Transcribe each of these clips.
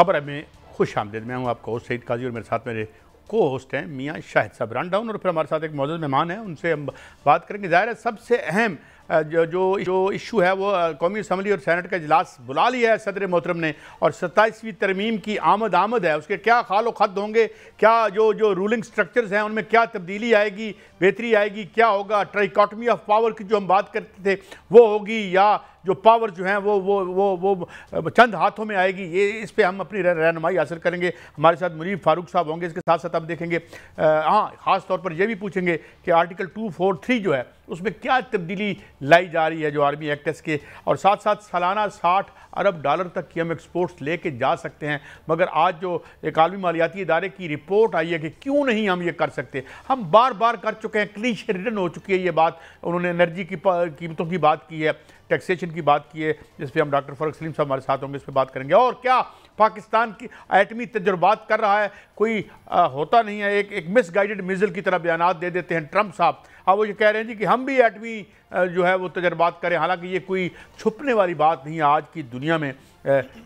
खबर में खुश आमदीद। मैं हूँ आपका होस्ट सईद काजी और मेरे साथ मेरे को होस्ट हैं मियाँ शाहिद साहब रन डाउन, और फिर हमारे साथ एक मौजूद मेहमान हैं, उनसे हम बात करेंगे। ज़ाहिर है सबसे अहम जो इशू है वो कौमी असम्बली और सेनेट का इजलास बुला लिया है सदर मोहतरम ने, और 27वीं तरमीम की आमद है। उसके क्या खाल खत होंगे, क्या जो रूलिंग स्ट्रक्चर्स हैं उनमें क्या तब्दीली आएगी, बेहतरी आएगी, क्या होगा, ट्राइकॉटमी ऑफ पावर की जो हम बात करते थे वो होगी, या जो पावर जो है वो चंद हाथों में आएगी। ये इस पे हम अपनी रहनुमाई हासिल करेंगे। हमारे साथ मुनीब फारूक साहब होंगे। इसके साथ साथ आप देखेंगे ख़ास तौर पर यह भी पूछेंगे कि आर्टिकल 243 जो है उसमें क्या तब्दीली लाई जा रही है जो आर्मी एक्ट्स के, और साथ साथ सालाना 60 अरब डॉलर तक की हम एक्सपोर्ट्स लेके जा सकते हैं। मगर आज जो एक आलमी मालियाती इदारे की रिपोर्ट आई है कि क्यों नहीं हम ये कर सकते, हम बार बार कर चुके हैं, क्लीशे रिटन हो चुकी है ये बात। उन्होंने एनर्जी की कीमतों की बात की है, टैक्सेशन की बात की है, जिस पे हम डॉक्टर फ़ारूक सलीम साहब हमारे साथ होंगे, इस पर बात करेंगे। और क्या पाकिस्तान की एटमी तजुर्बात कर रहा है, कोई होता नहीं है, एक मिसगाइडेड मिज़ल की तरह बयानात दे देते हैं ट्रंप साहब। अब वो ये कह रहे हैं जी कि हम भी एटमी जो है वो तजुर्बात करें, हालांकि ये कोई छुपने वाली बात नहीं है आज की दुनिया में।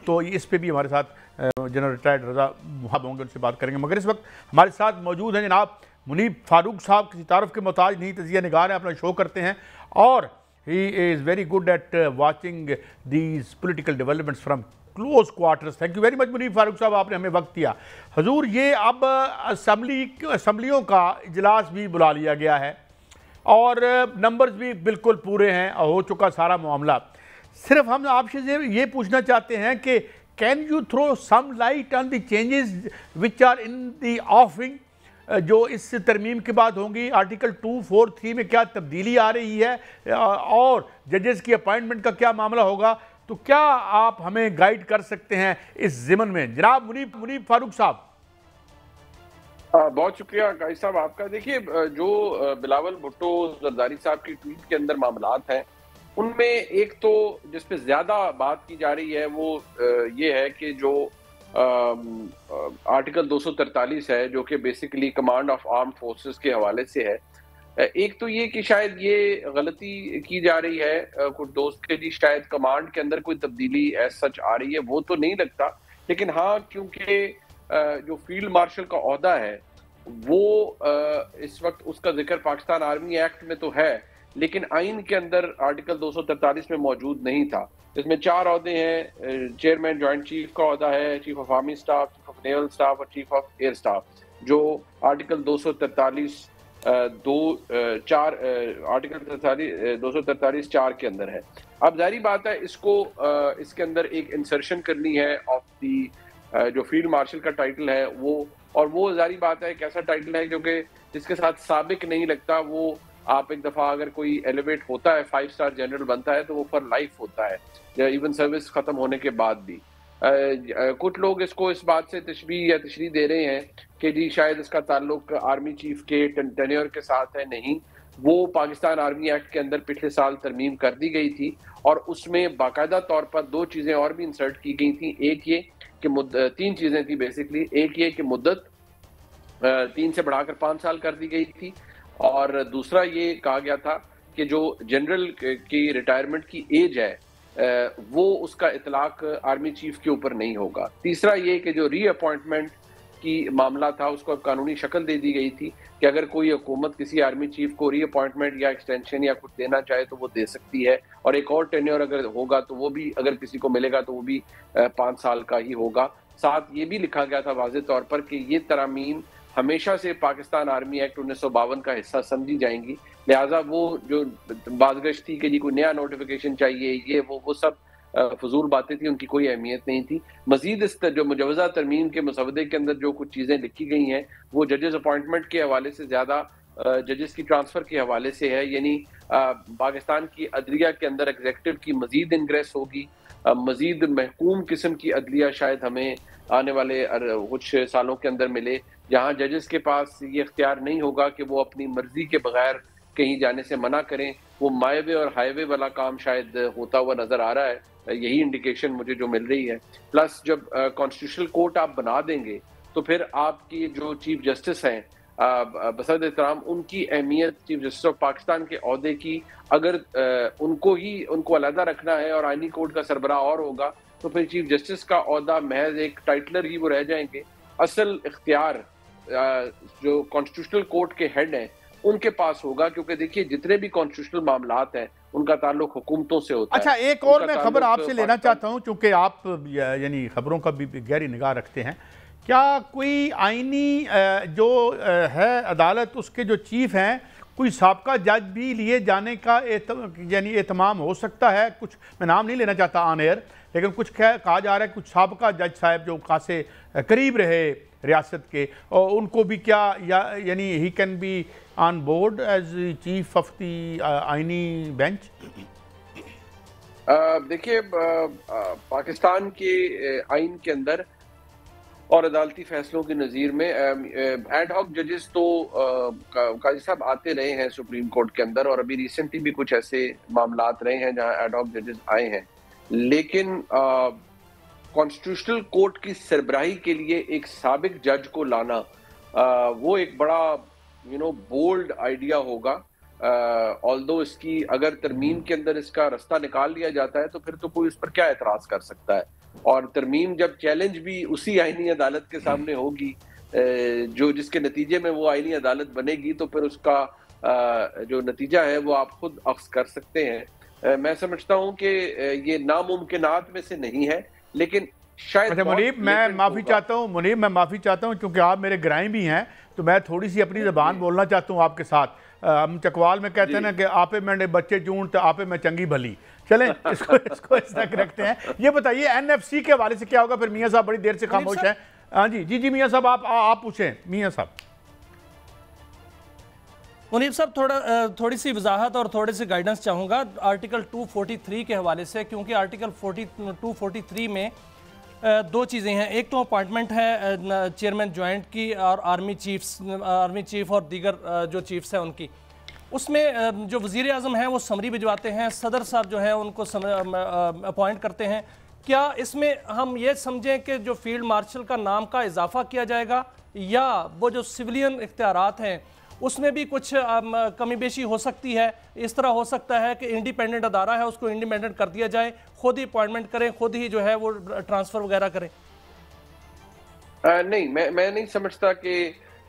तो इस पे भी हमारे साथ जनरल रिटायर्ड रज़ा मुहब होंगे, उनसे बात करेंगे। मगर इस वक्त हमारे साथ मौजूद हैं जनाब मुनीब फारूक साहब, किसी तारुफ के मोहताज नहीं, तजिया निगार हैं, अपना शो करते हैं, और he is very good at watching these political developments from close quarters. Thank you very much Munib Farooq साहब, आपने हमें वक्त दिया। हजूर, ये अब असम्बलियों का इजलास भी बुला लिया गया है और नंबर्स भी बिल्कुल पूरे हैं, हो चुका सारा मामला। सिर्फ हम आपसे ये पूछना चाहते हैं कि can you throw some light on the changes which are in the offing जो इस तरमीम के बाद होंगी। आर्टिकल 243 में क्या तब्दीली आ रही है, और जजेस की अपॉइंटमेंट का क्या मामला होगा, तो क्या आप हमें गाइड कर सकते हैं इस ज़िमन में जनाब मुनीब फारूक साहब? बहुत शुक्रिया काजी साहब आपका। देखिए, जो बिलावल भुट्टो जरदारी साहब की ट्वीट के अंदर मामलात हैं, उनमें एक तो जिस पे ज्यादा बात की जा रही है वो ये है कि जो आर्टिकल 243 है, जो कि basically command of armed forces के हवाले से है। एक तो ये कि शायद ये गलती की जा रही है कुछ दोस्त के जी, शायद कमांड के अंदर कोई तब्दीली एज सच आ रही है, वो तो नहीं लगता। लेकिन हाँ, क्योंकि जो फील्ड मार्शल का ओहदा है वो इस वक्त उसका जिक्र पाकिस्तान आर्मी एक्ट में तो है, लेकिन आइन के अंदर आर्टिकल 243 में मौजूद नहीं था। इसमें 4 ओहदे हैं, चेयरमैन जॉइंट चीफ का ओहदा है, chief of army staff, chief of naval staff और चीफ ऑफ एयर स्टाफ, जो आर्टिकल 243 आर्टिकल 243 4 के अंदर है। अब जारी बात है, इसको इसके अंदर एक इंसर्शन करनी है ऑफ दी जो फील्ड मार्शल का टाइटल है वो जारी बात है एक ऐसा टाइटल है जो कि जिसके साथ साबिक नहीं लगता। वो आप एक दफ़ा अगर कोई एलिवेट होता है, 5 स्टार जनरल बनता है, तो वो फॉर लाइफ होता है, इवन सर्विस खत्म होने के बाद भी। कुछ लोग इसको इस बात से तशबीह या तशरीह दे रहे हैं कि जी शायद इसका ताल्लुक आर्मी चीफ के टेन्योर के साथ है। नहीं, वो पाकिस्तान आर्मी एक्ट के अंदर पिछले साल तरमीम कर दी गई थी, और उसमें बाकायदा तौर पर 2 चीज़ें और भी इंसर्ट की गई थी। एक ये कि 3 चीज़ें थी बेसिकली। एक ये कि मुद्दत 3 से बढ़ाकर 5 साल कर दी गई थी, और दूसरा ये कहा गया था कि जो जनरल की रिटायरमेंट की एज है वो उसका इतलाक आर्मी चीफ के ऊपर नहीं होगा। तीसरा ये कि जो रीअपॉइंटमेंट की मामला था उसको अब कानूनी शक्ल दे दी गई थी कि अगर कोई हुकूमत किसी आर्मी चीफ को रीअपॉइंटमेंट या एक्सटेंशन या कुछ देना चाहे तो वो दे सकती है, और एक और टेन्योर अगर होगा तो वो भी, अगर किसी को मिलेगा तो वो भी 5 साल का ही होगा। साथ ये भी लिखा गया था वाज़ेह तौर पर कि ये तरामीम हमेशा से पाकिस्तान आर्मी एक्ट 1952 का हिस्सा समझी जाएंगी, लिहाजा वो जो बाज़गश्त थी कि जी कोई नया नोटिफिकेशन चाहिए, ये वो सब फजूल बातें थी, उनकी कोई अहमियत नहीं थी। मजीद इस जो मुजवज़ा तरमीम के मसवदे के अंदर जो कुछ चीज़ें लिखी गई हैं वो जजेस अपॉइंटमेंट के हवाले से ज़्यादा जजेस की ट्रांसफ़र के हवाले से है। यानी पाकिस्तान की अदलिया के अंदर एग्जेक्टिव की मजीद इंग्रेस होगी, मजीद महकूम किस्म की अदलिया शायद हमें आने वाले कुछ सालों के अंदर मिले, जहाँ जजेस के पास ये इख्तियार नहीं होगा कि वो अपनी मर्जी के बगैर कहीं जाने से मना करें। वो मायवे और हाईवे वाला काम शायद होता हुआ नजर आ रहा है, यही इंडिकेशन मुझे जो मिल रही है। प्लस जब कॉन्स्टिट्यूशनल कोर्ट आप बना देंगे तो फिर आपकी जो चीफ जस्टिस हैं बसद एहतराम, उनकी अहमियत चीफ जस्टिस ऑफ पाकिस्तान के ओहदे की, अगर उनको अलहदा रखना है और आईनी कोर्ट का सरबराह और होगा, तो फिर चीफ जस्टिस का ओहदा महज एक टाइटलर ही वो रह जाएंगे। असल इख्तियार जो कॉन्स्टिट्यूशनल कोर्ट के हेड हैं उनके पास होगा, क्योंकि देखिए जितने भी कॉन्स्टिट्यूशनल मामलात हैं उनका ताल्लुक हुकूमतों से होता अच्छा, है। एक और मैं खबर आपसे लेना चाहता हूं, चूंकि आप यानी खबरों का भी गहरी निगाह रखते हैं। क्या कोई आईनी जो है अदालत, उसके जो चीफ हैं, कोई साबका जज भी लिए जाने का यानी एहतमाम हो सकता है? कुछ मैं नाम नहीं लेना चाहता ऑन एयर, लेकिन कुछ कहा जा रहा है कुछ साबका जज साहब जो खासे करीब रहे रियासत के, और उनको भी क्या यानी he can be on board as chief of the आईनी बेंच? देखिए पाकिस्तान के आइन के अंदर और अदालती फैसलों की नज़ीर में एड हॉक जजेस तो काजी साहब आते रहे हैं सुप्रीम कोर्ट के अंदर, और अभी रिसेंटली भी कुछ ऐसे मामलात रहे हैं जहां एड हॉक जजेस आए हैं। लेकिन कॉन्स्टिट्यूशनल कोर्ट की सरबराही के लिए एक साबिक जज को लाना वो एक बड़ा बोल्ड आइडिया होगा। ऑल्दो इसकी अगर तरमीम के अंदर इसका रास्ता निकाल लिया जाता है तो फिर तो कोई उस पर क्या एतराज़ कर सकता है। और तरमीम जब चैलेंज भी उसी आईनी अदालत के सामने होगी जो जिसके नतीजे में वो आईनी अदालत बनेगी, तो फिर उसका जो नतीजा है वो आप खुद अख्ज़ कर सकते हैं। मैं समझता हूँ कि ये नामुमकिनात में से नहीं है, लेकिन शायद। अच्छा मुनीब, मैं माफ़ी चाहता हूँ, मुनीब मैं माफ़ी चाहता हूँ, क्योंकि आप मेरे ग्राई भी हैं, तो मैं थोड़ी सी अपनी ज़बान बोलना चाहता हूँ आपके साथ। हम चकवाल में कहते हैं ना कि आपे मैंने बच्चे चूंट तो आपे मैं चंगी भली। चलें, इसको इस तक रखते हैं। ये बताइए एनएफसी के हवाले से क्या होगा? फिर मियाँ साहब बड़ी देर से खामोश हैं। हाँ जी जी जी मियाँ साहब, आप पूछें मियाँ साहब। मुनीब साहब, थोड़ी सी वजाहत और थोड़ी सी गाइडेंस चाहूँगा आर्टिकल 243 के हवाले से, क्योंकि आर्टिकल 243 में दो चीज़ें हैं। एक तो अपॉइंटमेंट है चेयरमैन जॉइंट की और आर्मी चीफ और दीगर जो चीफ्स हैं उनकी। उसमें जो वज़ीर आज़म हैं वो समरी भिजवाते हैं, सदर साहब जो है उनको अपॉइंट करते हैं। क्या इसमें हम ये समझें कि जो फील्ड मार्शल का नाम का इजाफा किया जाएगा, या वो जो सिविलियन इख्तियारात हैं उसमें भी कुछ कमी बेशी हो सकती है? इस तरह हो सकता है कि इंडिपेंडेंट अदारा है उसको इंडिपेंडेंट कर दिया जाए, खुद ही अपॉइंटमेंट करें, खुद ही जो है वो ट्रांसफ़र वगैरह करें? नहीं, मैं नहीं समझता कि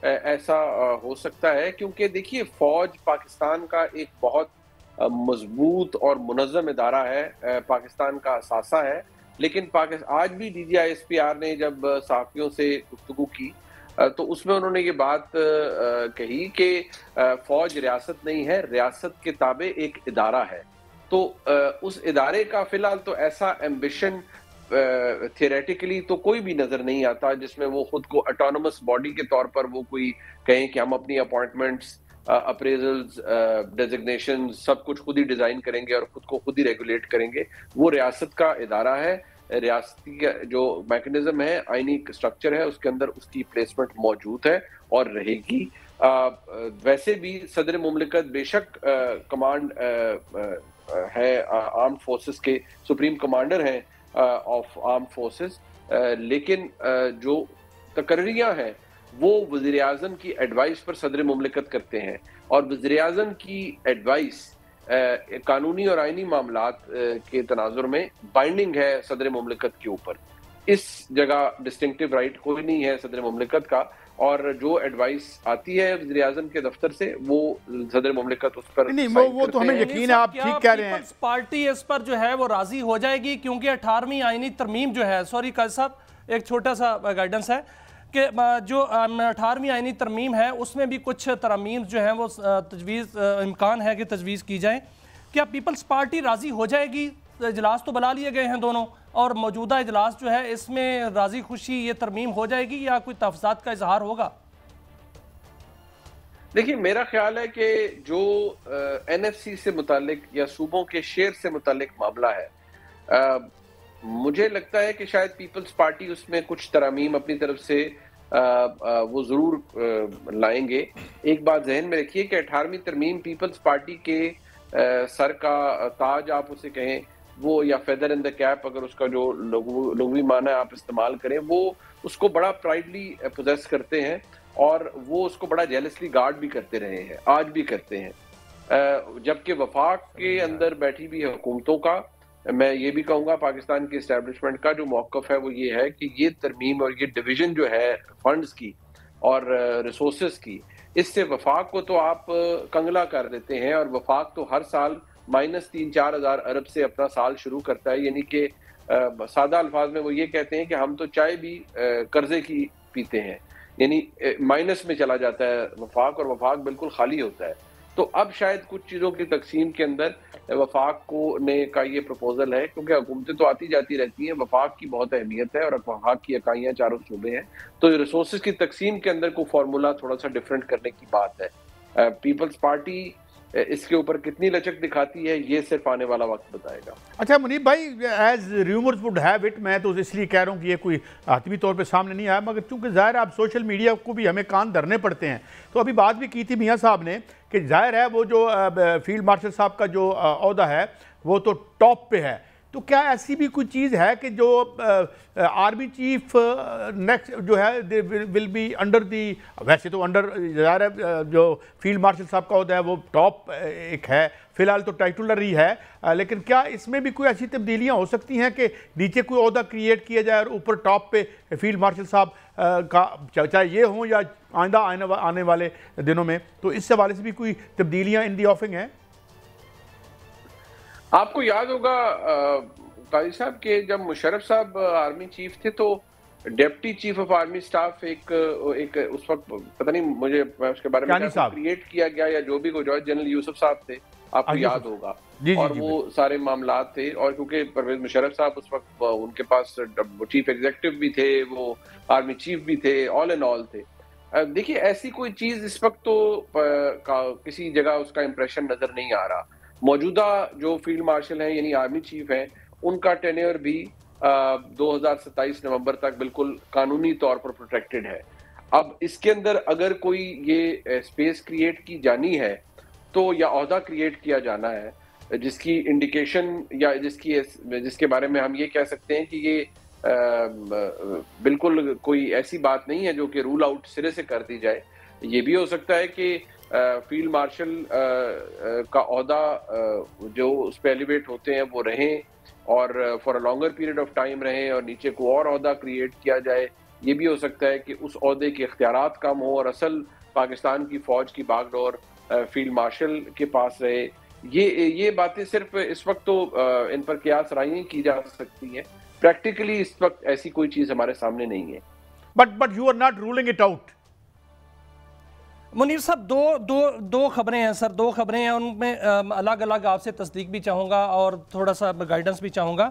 ऐसा हो सकता है, क्योंकि देखिए फौज पाकिस्तान का एक बहुत मजबूत और मुनज़्ज़म इदारा है, पाकिस्तान का असासा है। लेकिन आज भी DGISPR ने जब सहाफ़ियों से गुफ्तगू की तो उसमें उन्होंने ये बात कही कि फौज रियासत नहीं है, रियासत के ताबे एक इदारा है। तो उस इदारे का फिलहाल तो ऐसा एम्बिशन थियोरेटिकली तो कोई भी नजर नहीं आता जिसमें वो खुद को ऑटोनोमस बॉडी के तौर पर वो कोई कहें कि हम अपनी अपॉइंटमेंट्स, अप्रेजल्स, डेजिग्नेशन सब कुछ खुद ही डिजाइन करेंगे और खुद को खुद ही रेगुलेट करेंगे। वो रियासत का इदारा है, रियासती जो मैकेनिज्म है, आईनी स्ट्रक्चर है, उसके अंदर उसकी प्लेसमेंट मौजूद है और रहेगी। वैसे भी सदर मुमलिकत बेशक कमांड है आर्म्ड फोर्सेस के, सुप्रीम कमांडर हैं ऑफ आर्म फोर्सेस, लेकिन जो तकर्रियाँ हैं वो वज़ीर आज़म की एडवाइस पर सदर मुमलिकत करते हैं, और वज़ीर आज़म की एडवाइस कानूनी और आईनी मामलात के तनाजुर में बाइंडिंग है सदर मुमलिकत के ऊपर। इस जगह डिस्टिंक्टिव राइट कोई नहीं है सदर मुमलिकत का, और जो एडवाइस आती है वज़ीर आज़म के दफ्तर से वो सदर मुमलिकत उस पर नहीं, वो तो हमें यकीन है, आप ठीक कह रहे हैं। पार्टी इस पर जो है वो राजी हो जाएगी, क्योंकि 18वीं आईनी तरमीम जो है, सॉरी काजी साहब एक छोटा सा गाइडेंस है कि जो 18वीं आईनी तरमीम है उसमें भी कुछ तरमीम जो हैं वो तजवीज़ इम्कान है कि तजवीज़ की जाए। क्या पीपल्स पार्टी राज़ी हो जाएगी? इजलास तो बुला लिए गए हैं दोनों, और मौजूदा इजलास जो है इसमें राज़ी खुशी ये तरमीम हो जाएगी या कोई तफसात का इजहार होगा? देखिए मेरा ख्याल है कि जो NFC से मुतालिक या सूबों के शेयर से मुतालिक मामला है, मुझे लगता है कि शायद पीपल्स पार्टी उसमें कुछ तरमीम अपनी तरफ से वो ज़रूर लाएंगे। एक बात जहन में रखिए कि 18वीं तरमीम पीपल्स पार्टी के सर का ताज आप उसे कहें, वो या फेदर इन द कैप, अगर उसका जो लुग़वी माना है आप इस्तेमाल करें, वो उसको बड़ा प्राइडली पोजेस करते हैं और वो उसको बड़ा जेलसली गार्ड भी करते रहे हैं, आज भी करते हैं। जबकि वफाक के अंदर बैठी हुई हुकूमतों का मैं ये भी कहूँगा पाकिस्तान की इस्टेब्लिशमेंट का जो मौक़िफ़ है वो ये है कि ये तरमीम और ये डिवीज़न जो है फंड्स की और रिसोर्सेज की, इससे वफाक को तो आप कंगला कर देते हैं, और वफाक तो हर साल -3-4 हज़ार अरब से अपना साल शुरू करता है। यानी कि सादा अल्फाज में वो ये कहते हैं कि हम तो चाय भी कर्जे की पीते हैं, यानी माइनस में चला जाता है वफाक, और वफाक बिल्कुल खाली होता है। तो अब शायद कुछ चीज़ों की तकसीम के अंदर वफाक को ने का ये प्रपोजल है, क्योंकि हुकूमतें तो आती जाती रहती हैं, वफाक की बहुत अहमियत है और वफाक की इकाइयाँ चारों सूबे हैं, तो रिसोर्सेज की तकसीम के अंदर को फार्मूला थोड़ा सा डिफरेंट करने की बात है। पीपल्स पार्टी इसके ऊपर कितनी लचक दिखाती है, ये सिर्फ आने वाला वक्त बताएगा। अच्छा मुनीब भाई, as rumours would have it, मैं तो इसलिए कह रहा हूँ कि ये कोई आतमी तौर पे सामने नहीं आया, मगर चूंकि ज़ाहिर आप सोशल मीडिया को भी हमें कान धरने पड़ते हैं, तो अभी बात भी की थी मियाँ साहब ने कि जाहिर है वो जो फील्ड मार्शल साहब का जो ओहदा है वो तो टॉप पे है, तो क्या ऐसी भी कोई चीज़ है कि जो आर्मी चीफ नेक्स्ट जो है विल बी अंडर दी, वैसे तो अंडर ज़ाहिर है जो फील्ड मार्शल साहब का ओहदा है वो टॉप एक है, फिलहाल तो टाइटुलर ही है, लेकिन क्या इसमें भी कोई ऐसी तब्दीलियां हो सकती हैं कि नीचे कोई ओहदा क्रिएट किया जाए और ऊपर टॉप पे फील्ड मार्शल साहब का, चाहे ये हो या आइंदा आने वाले दिनों में, तो इस हवाले से भी कोई तब्दीलियां इन दी ऑफिंग हैं? आपको याद होगा काजी साहब के जब मुशर्रफ साहब आर्मी चीफ थे तो deputy chief of army staff एक उस वक्त पता नहीं मुझे उसके बारे में क्रिएट किया गया या जो भी को जनरल यूसुफ साहब थे, आपको याद होगा। और वो सारे मामला थे, और क्योंकि परवेज मुशर्रफ साहब उस वक्त उनके पास चीफ एग्जीक्यूटिव भी थे, वो आर्मी चीफ भी थे, ऑल एंड ऑल थे। देखिए ऐसी कोई चीज इस वक्त तो किसी जगह उसका इंप्रेशन नजर नहीं आ रहा। मौजूदा जो फील्ड मार्शल हैं यानी आर्मी चीफ हैं, उनका टेन्योर भी 2027 नवंबर तक बिल्कुल कानूनी तौर पर प्रोटेक्टेड है। अब इसके अंदर अगर कोई ये स्पेस क्रिएट की जानी है तो या ओहदा क्रिएट किया जाना है जिसकी इंडिकेशन या जिसके बारे में हम ये कह सकते हैं कि ये बिल्कुल कोई ऐसी बात नहीं है जो कि रूल आउट सिरे से कर दी जाए। ये भी हो सकता है कि फील्ड मार्शल का ओहदा जो उस पर एलिवेट होते हैं वो रहें और for a longer period of time रहें और नीचे को और ओहदा क्रिएट किया जाए। ये भी हो सकता है कि उस ओहदे के इख्तियारात कम हो और असल पाकिस्तान की फौज की बागडोर फील्ड मार्शल के पास रहे। ये बातें सिर्फ इस वक्त तो इन पर कियास राय की जा सकती हैं, प्रैक्टिकली इस वक्त ऐसी कोई चीज हमारे सामने नहीं है। But you are not ruling it out. Munir साहब, दो खबरें हैं सर, दो खबरें हैं, उनमें अलग अलग आपसे तस्दीक भी चाहूँगा और थोड़ा सा गाइडेंस भी चाहूँगा।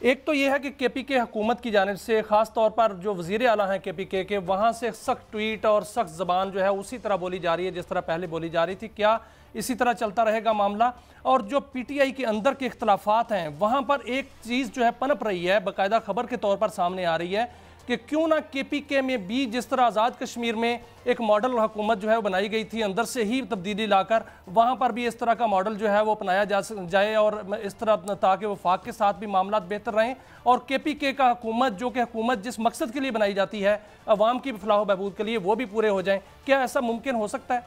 एक तो ये है कि KPK हुकूमत की जानिब से ख़ास तौर पर जो वज़ीर आला हैं KPK के, वहाँ से सख्त ट्वीट और सख्त ज़बान जो है उसी तरह बोली जा रही है जिस तरह पहले बोली जा रही थी। क्या इसी तरह चलता रहेगा मामला? और जो PTI के अंदर के इख्तलाफात हैं वहाँ पर एक चीज़ जो है पनप रही है, बाकायदा खबर के तौर पर सामने आ रही है कि क्यों ना KPK में भी जिस तरह आज़ाद कश्मीर में एक मॉडल हुकूमत जो है वो बनाई गई थी, अंदर से ही तब्दीली लाकर वहाँ पर भी इस तरह का मॉडल जो है वो अपनाया जाए और इस तरह ताकि वफाक के साथ भी मामला बेहतर रहें और KPK का हुकूमत जो कि हुकूमत जिस मकसद के लिए बनाई जाती है अवाम की फलाह व बहबूद के लिए, वो भी पूरे हो जाएं। क्या ऐसा मुमकिन हो सकता है?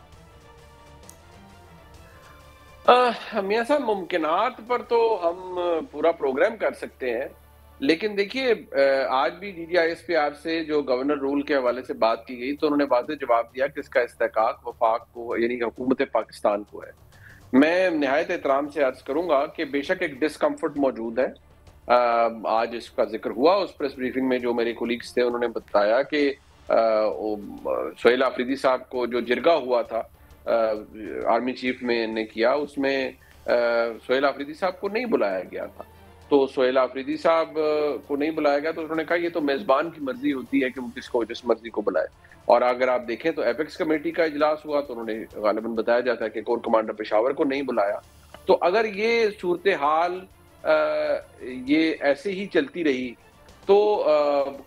मियां साहब, मुमकिनात पर तो हम पूरा प्रोग्राम कर सकते हैं, लेकिन देखिए आज भी DGISPR से जो गवर्नर रूल के हवाले से बात की गई तो उन्होंने वाज़ेह जवाब दिया कि इसका इस्तेकाक वफाक को यानी हुकूमत पाकिस्तान को है। मैं निहायत एहतराम से अर्ज करूंगा कि बेशक एक डिस्कम्फर्ट मौजूद है। आज इसका जिक्र हुआ उस प्रेस ब्रीफिंग में, जो मेरे कोलीग्स थे उन्होंने बताया कि सोहेल आफरीदी साहब को जो जिरगा हुआ था आर्मी चीफ में ने किया, उसमें सोहेल आफरीदी साहब को नहीं बुलाया गया था। तो सोहेल आफरीदी साहब को नहीं बुलाया गया तो उन्होंने कहा ये तो मेजबान की मर्जी होती है कि वो किसको जिस मर्जी को बुलाए। और अगर आप देखें तो एपेक्स कमेटी का इजलास हुआ तो उन्होंने गालिबन बताया जाता है कि कोर कमांडर पेशावर को नहीं बुलाया। तो अगर ये सूरत हाल ये ऐसे ही चलती रही तो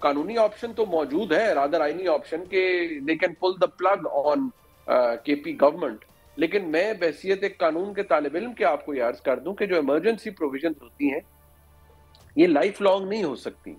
कानूनी ऑप्शन तो मौजूद है, रादर आईनी ऑप्शन के they can pull the plug on KP government. लेकिन मैं बहसियत एक कानून के तालिब इल्म के आपको याद कर दूं कि जो इमरजेंसी प्रोविजन होती हैं ये लाइफ लॉन्ग नहीं हो सकती।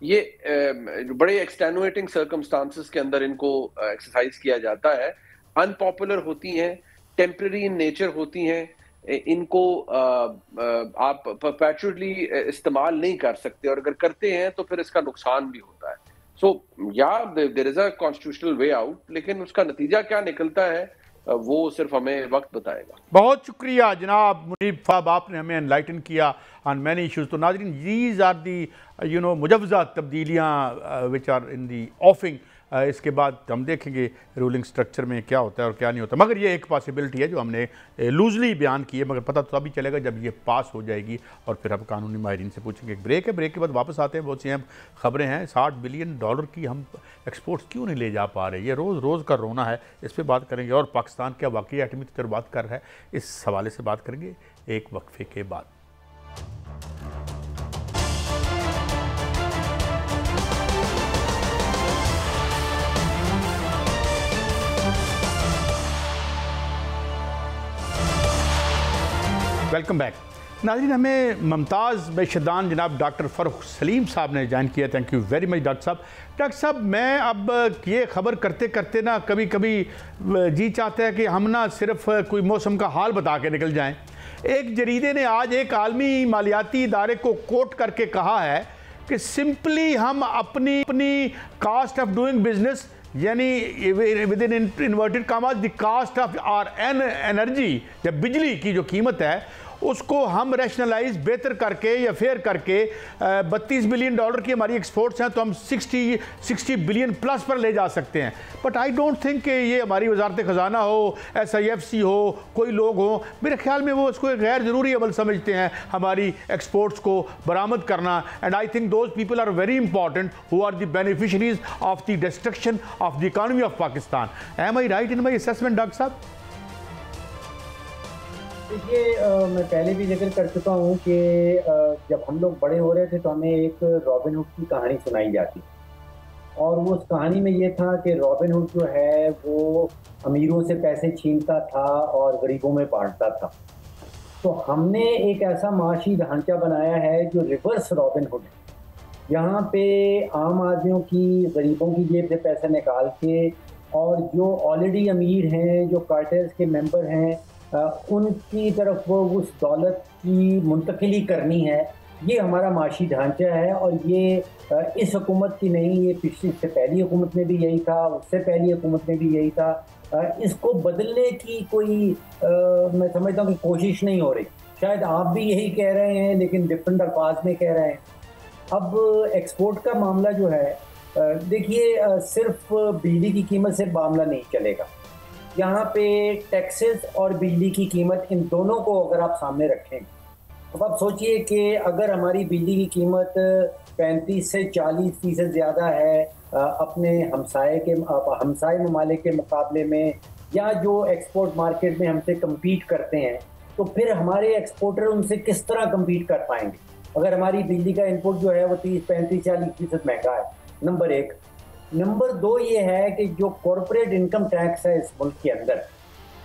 ये बड़े एक्सटेनुएटिंग सर्कमस्टांसेस के अंदर इनको एक्सरसाइज किया जाता है, अनपॉपुलर होती हैं, टेम्पररी इन नेचर होती हैं, इनको आप परपेचुअली इस्तेमाल नहीं कर सकते, और अगर करते हैं तो फिर इसका नुकसान भी होता है। So there is a constitutional way out, लेकिन उसका नतीजा क्या निकलता है वो सिर्फ हमें वक्त बताएगा। बहुत शुक्रिया जनाब मुनीब साहब, आपने हमें एनलाइटन किया ऑन मैनी इशूज़। तो नाज़रीन, दीज आर दी मुजव्वज़ा तब्दीलियाँ which are in the offing. इसके बाद हम देखेंगे रूलिंग स्ट्रक्चर में क्या होता है और क्या नहीं होता, मगर ये एक पॉसिबिलिटी है जो हमने लूजली बयान की है, मगर पता तो तभी चलेगा जब ये पास हो जाएगी और फिर हम कानूनी माहिरीन से पूछेंगे। एक ब्रेक है, ब्रेक के बाद वापस आते हैं। बहुत सी अहम खबरें हैं। $60 बिलियन की हम एक्सपोर्ट्स क्यों नहीं ले जा पा रहे, ये रोज़ रोज़ का रोना है, इस पर बात करेंगे। और पाकिस्तान क्या वाकई एटमी तजर्बात कर रहा है, इस हवाले से बात करेंगे एक वक्फे के बाद। वेलकम बैक नाज़रीन। हमें मुमताज़ बेशदान जनाब डॉक्टर फ़र्रुख सलीम साहब ने ज्वाइन किया। Thank you very much doctor साहब। डॉक्टर साहब, मैं अब ये खबर करते करते ना कभी कभी जी चाहता है कि हम ना सिर्फ कोई मौसम का हाल बता के निकल जाएं। एक जरीदे ने आज एक आलमी मालियाती इदारे को कोट करके कहा है कि सिंपली हम अपनी कास्ट ऑफ डूइंग बिजनेस, यानी within inverted commas the cost of our energy, या बिजली की जो कीमत है उसको हम रैशनलाइज बेहतर करके या फेयर करके $32 बिलियन की हमारी एक्सपोर्ट्स हैं तो हम 60 बिलियन प्लस पर ले जा सकते हैं। बट आई डोंट थिंक कि ये हमारी वजारत ख़जाना हो, SIFC हो, कोई लोग हो, मेरे ख्याल में वो उसको एक गैर ज़रूरी अमल समझते हैं हमारी एक्सपोर्ट्स को बरामद करना। And I think those people are very important who are the beneficiaries of the destruction of the economy of Pakistan. Am I right in my assessment doctor साहब? देखिए, मैं पहले भी जिक्र कर चुका हूँ कि जब हम लोग बड़े हो रहे थे तो हमें एक रॉबिन हुड की कहानी सुनाई जाती, और वो उस कहानी में ये था कि रॉबिन हुड जो है वो अमीरों से पैसे छीनता था और गरीबों में बांटता था। तो हमने एक ऐसा माशी ढांचा बनाया है जो रिवर्स रॉबिन हुड है। यहाँ पे आम आदमियों की, गरीबों की जेब से पैसे निकाल के, और जो ऑलरेडी अमीर हैं, जो कार्टेल्स के मेंबर हैं, उनकी तरफ वो उस दौलत की मुंतकिली करनी है। ये हमारा माशी ढांचा है, और ये इस हुकूमत की नहीं, ये पिछली से पहली हुकूमत में भी यही था, उससे पहली हुकूमत में भी यही था। इसको बदलने की कोई मैं समझता हूँ कि कोशिश नहीं हो रही। शायद आप भी यही कह रहे हैं, लेकिन डिफरेंट अल्फाज में कह रहे हैं। अब एक्सपोर्ट का मामला जो है, देखिए, सिर्फ बिजली की कीमत से मामला नहीं चलेगा। यहाँ पे टैक्सेस और बिजली की कीमत, इन दोनों को अगर आप सामने रखें, अब आप सोचिए कि अगर हमारी बिजली की कीमत 35 से 40% ज़्यादा है अपने हमसाए ममालिक के मुकाबले में, या जो एक्सपोर्ट मार्केट में हमसे कम्पीट करते हैं, तो फिर हमारे एक्सपोर्टर उनसे किस तरह कम्पीट कर पाएंगे अगर हमारी बिजली का इनपुट जो है वो 30, 35, 40% महंगा है। नंबर एक। नंबर दो ये है कि जो कॉरपोरेट इनकम टैक्स है इस मुल्क के अंदर,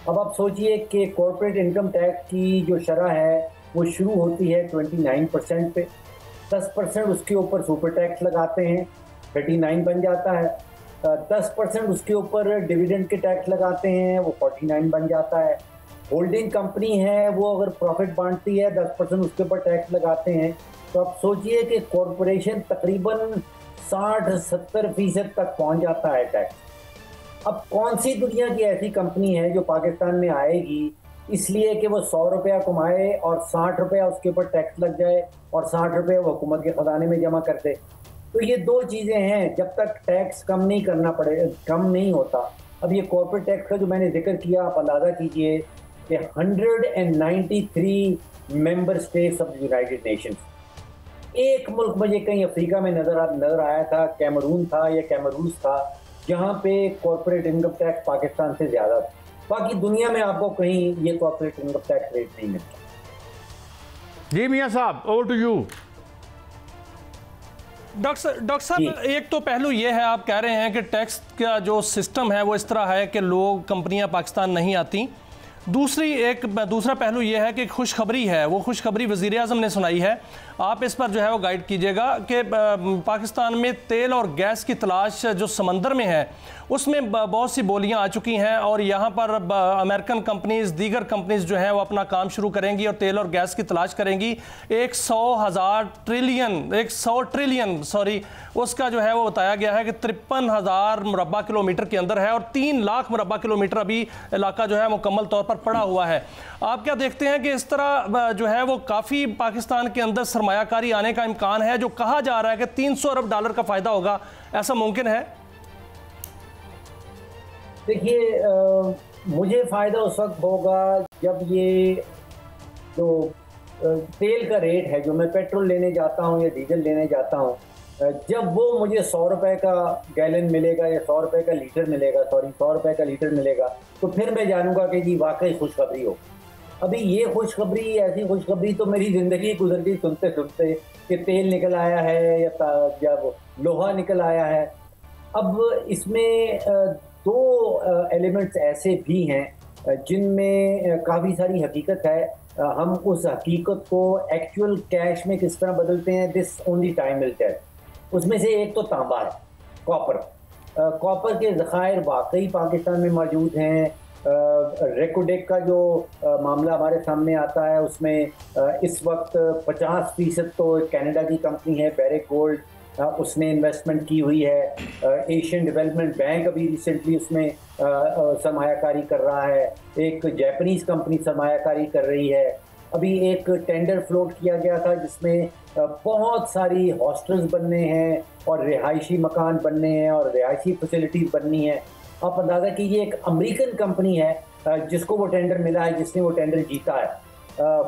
अब आप सोचिए कि कॉरपोरेट इनकम टैक्स की जो शरह है वो शुरू होती है 29% पे, 10% उसके ऊपर सुपर टैक्स लगाते हैं, 39 बन जाता है। 10% उसके ऊपर डिविडेंड के टैक्स लगाते हैं, वो 49 बन जाता है। होल्डिंग कंपनी है, वो अगर प्रॉफिट बांटती है 10% उसके ऊपर टैक्स लगाते हैं। तो आप सोचिए कि कॉरपोरेशन तकरीबन 60-70% तक पहुंच जाता है टैक्स। अब कौन सी दुनिया की ऐसी कंपनी है जो पाकिस्तान में आएगी इसलिए कि वो 100 रुपया कमाए और 60 रुपया उसके ऊपर टैक्स लग जाए और 60 रुपये वो हुकूमत के खजाने में जमा कर दे? तो ये दो चीज़ें हैं, जब तक टैक्स कम नहीं होता। अब ये कॉर्पोरेट टैक्स का जो मैंने जिक्र किया, आप अंदाज़ा कीजिए कि 193 member states of United Nations, एक मुल्क मुझे कहीं अफ्रीका में नजर आया था, कैमरून था या कैमरूस था, जहाँ पे कॉर्पोरेट इनकम टैक्स पाकिस्तान से ज़्यादा था। बाकी दुनिया में आपको कहीं ये कॉर्पोरेट इनकम टैक्स रेट नहीं मिलता। जी मियां साहब, ओवर टू यू। डॉक्टर साहब, एक तो पहलू ये है, आप कह रहे हैं कि टैक्स का जो सिस्टम है वो इस तरह है कि लोग, कंपनियां पाकिस्तान नहीं आती। दूसरा पहलू ये है कि खुशखबरी है, वो खुशखबरी वज़ीर आज़म ने सुनाई है। आप इस पर जो है वो गाइड कीजिएगा कि पाकिस्तान में तेल और गैस की तलाश जो समंदर में है उसमें बहुत सी बोलियां आ चुकी हैं और यहाँ पर अमेरिकन कंपनीज, दीगर कंपनीज जो है वो अपना काम शुरू करेंगी और तेल और गैस की तलाश करेंगी। 100 ट्रिलियन उसका जो है वो बताया गया है कि 53,000 मुरब्बा किलोमीटर के अंदर है और 3 लाख मुरब्बा किलोमीटर अभी इलाका जो है मुकम्मल तौर पर पड़ा हुआ है। आप क्या देखते हैं कि इस तरह जो है वो काफ़ी पाकिस्तान के अंदर सरमायाकारी आने का इम्कान है? जो कहा जा रहा है कि 300 अरब डॉलर का फ़ायदा होगा, ऐसा मुमकिन है? देखिए, मुझे फ़ायदा उस वक्त होगा जब ये जो तेल का रेट है, जो मैं पेट्रोल लेने जाता हूँ या डीजल लेने जाता हूँ, जब वो मुझे 100 रुपए का गैलन मिलेगा या 100 रुपए का लीटर मिलेगा, 100 रुपए का लीटर मिलेगा, तो फिर मैं जानूंगा कि जी वाकई खुशखबरी हो। अभी ये खुशखबरी, ऐसी खुशखबरी तो मेरी ज़िंदगी गुजर गई सुनते सुनते कि तेल निकल आया है या लोहा निकल आया है। अब इसमें दो एलिमेंट्स ऐसे भी हैं जिनमें काफ़ी सारी हकीकत है। हम उस हकीकत को एक्चुअल कैश में किस तरह बदलते हैं, this only time will tell. उसमें से एक तो तांबा है, कॉपर। कॉपर के ज़खायर वाकई पाकिस्तान में मौजूद हैं। रेकोडेक का जो मामला हमारे सामने आता है उसमें इस वक्त 50% तो कनाडा की कंपनी है बैरेक गोल्ड, उसने इन्वेस्टमेंट की हुई है। एशियन डेवलपमेंट बैंक अभी रिसेंटली उसमें सरमायाकारी कर रहा है। एक जापानीज़ कंपनी सरमायाकारी कर रही है। अभी एक टेंडर फ्लोट किया गया था जिसमें बहुत सारी हॉस्टल्स बनने हैं और रिहायशी मकान बनने हैं और रिहायशी फैसिलिटीज़ बननी है। आप अंदाज़ा कीजिए, एक अमेरिकन कंपनी है जिसको वो टेंडर मिला है, जिसने वो टेंडर जीता है।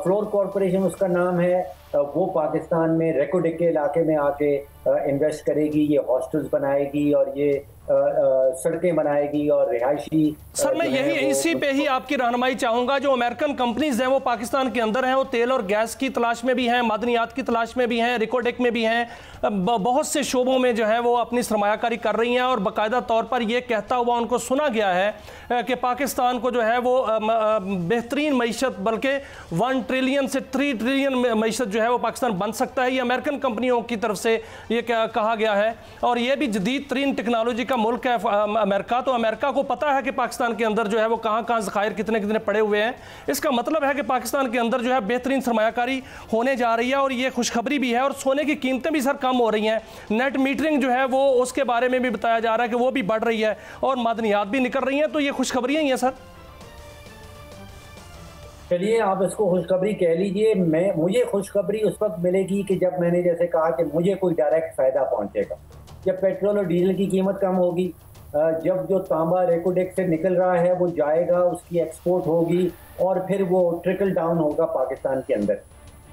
फ्लोर कॉरपोरेशन उसका नाम है। वो पाकिस्तान में रेकोडेक के इलाके में आके इन्वेस्ट करेगी, ये हॉस्टल्स बनाएगी और ये सड़कें बनाएगी और रिहायशी। सर मैं यही इसी पे ही आपकी रहनुमाई चाहूंगा। जो अमेरिकन कंपनीज हैं वो पाकिस्तान के अंदर हैं, वो तेल और गैस की तलाश में भी हैं, मादनियात की तलाश में भी हैं, रेकोडेक में भी हैं, बहुत से शोबों में जो है वो अपनी सरमायाकारी कर रही हैं और बाकायदा तौर पर यह कहता हुआ उनको सुना गया है कि पाकिस्तान को जो है वो बेहतरीन मईशत, बल्कि 1 ट्रिलियन से 3 ट्रिलियन मईशत जो है वो पाकिस्तान बन सकता है। ये अमेरिकन कंपनियों की तरफ से ये कहा गया है और ये भी जदीद तरीन टेक्नोलॉजी का मुल्क है अमेरिका। तो अमेरिका को पता है कि पाकिस्तान के अंदर जो है वो कहाँ कहाँ ज़खायर कितने कितने पड़े हुए हैं। इसका मतलब है कि पाकिस्तान के अंदर जो है बेहतरीन सरमायाकारी होने जा रही है और ये खुशखबरी भी है। और सोने की कीमतें भी सर कम हो रही हैं। नेट मीटरिंग जो है वो उसके बारे में भी बताया जा रहा है कि वो भी बढ़ रही है और मादनियात भी निकल रही हैं। तो ये खुशखबरियाँ ही हैं सर। चलिए, आप इसको खुशखबरी कह लीजिए। मुझे खुशखबरी उस वक्त मिलेगी कि जब मैंने जैसे कहा कि मुझे कोई डायरेक्ट फ़ायदा पहुंचेगा, जब पेट्रोल और डीजल की कीमत कम होगी, जब जो तांबा रेकोडेक से निकल रहा है वो जाएगा, उसकी एक्सपोर्ट होगी और फिर वो ट्रिकल डाउन होगा पाकिस्तान के अंदर।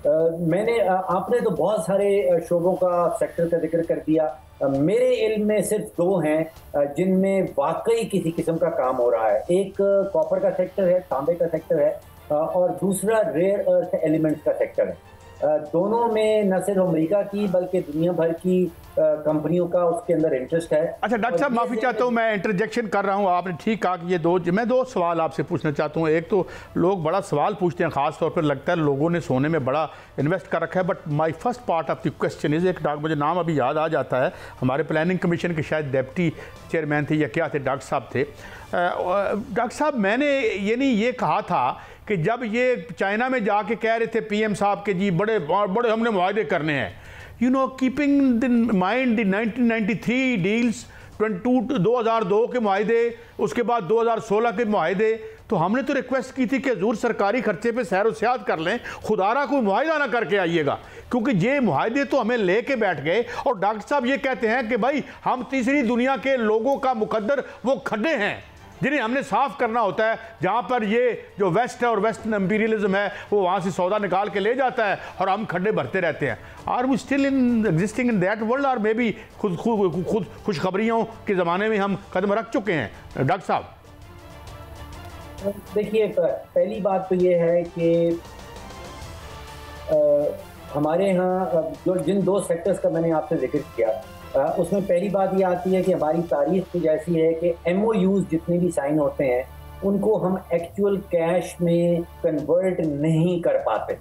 आपने तो बहुत सारे शोबों का, सेक्टर का जिक्र कर दिया। मेरे इल्म में सिर्फ 2 हैं जिनमें वाकई किसी किस्म का काम हो रहा है। एक कॉपर का सेक्टर है, तांबे का सेक्टर है, और दूसरा रेयर अर्थ एलिमेंट्स का सेक्टर है। दोनों में न सिर्फ अमेरिका की बल्कि दुनिया भर की कंपनियों का उसके अंदर इंटरेस्ट है। अच्छा डॉक्टर साहब, माफ़ी चाहता हूँ, मैं इंटरजेक्शन कर रहा हूँ। आपने ठीक कहा कि ये मैं दो सवाल आपसे पूछना चाहता हूँ। एक तो लोग बड़ा सवाल पूछते हैं, ख़ास तौर पर लगता है लोगों ने सोने में बड़ा इन्वेस्ट कर रखा है। But my first part of the question is, एक डॉक्टर, मुझे नाम अभी याद आ जाता है, हमारे प्लानिंग कमीशन के शायद डिप्टी चेयरमैन थे या क्या थे, डॉक्टर साहब थे। डॉक्टर साहब, मैंने ये कहा था कि जब ये चाइना में जाके कह रहे थे पीएम साहब के जी बड़े बड़े हमने मुआहदे करने हैं, you know, keeping in mind the 1993 deals, 2002 के मुआहदे, उसके बाद 2016 के मुआहदे, तो हमने तो रिक्वेस्ट की थी कि हजूर सरकारी खर्चे पे सैर व सियाहत कर लें, खुदारा कोई मुआहदा ना करके आइएगा, क्योंकि ये मुआहदे तो हमें लेके बैठ गए। और डॉक्टर साहब ये कहते हैं कि भाई हम तीसरी दुनिया के लोगों का मुकद्दर वो खड्डे हैं जिन्हें हमने साफ करना होता है, जहाँ पर ये जो वेस्ट है और वेस्टर्न इंपीरियलिज्म है वो वहाँ से सौदा निकाल के ले जाता है और हम खड्डे भरते रहते हैं। Are we still in existing in that world, और मे बी खुद खुशखबरियों के ज़माने में हम कदम रख चुके हैं? डॉक्टर साहब देखिए, पहली बात तो ये है कि हमारे यहाँ जिन 2 सेक्टर्स का मैंने आपसे जिक्र किया, उसमें पहली बात ये आती है कि हमारी तारीख कुछ ऐसी है कि MOUs जितने भी साइन होते हैं उनको हम एक्चुअल कैश में कन्वर्ट नहीं कर पाते।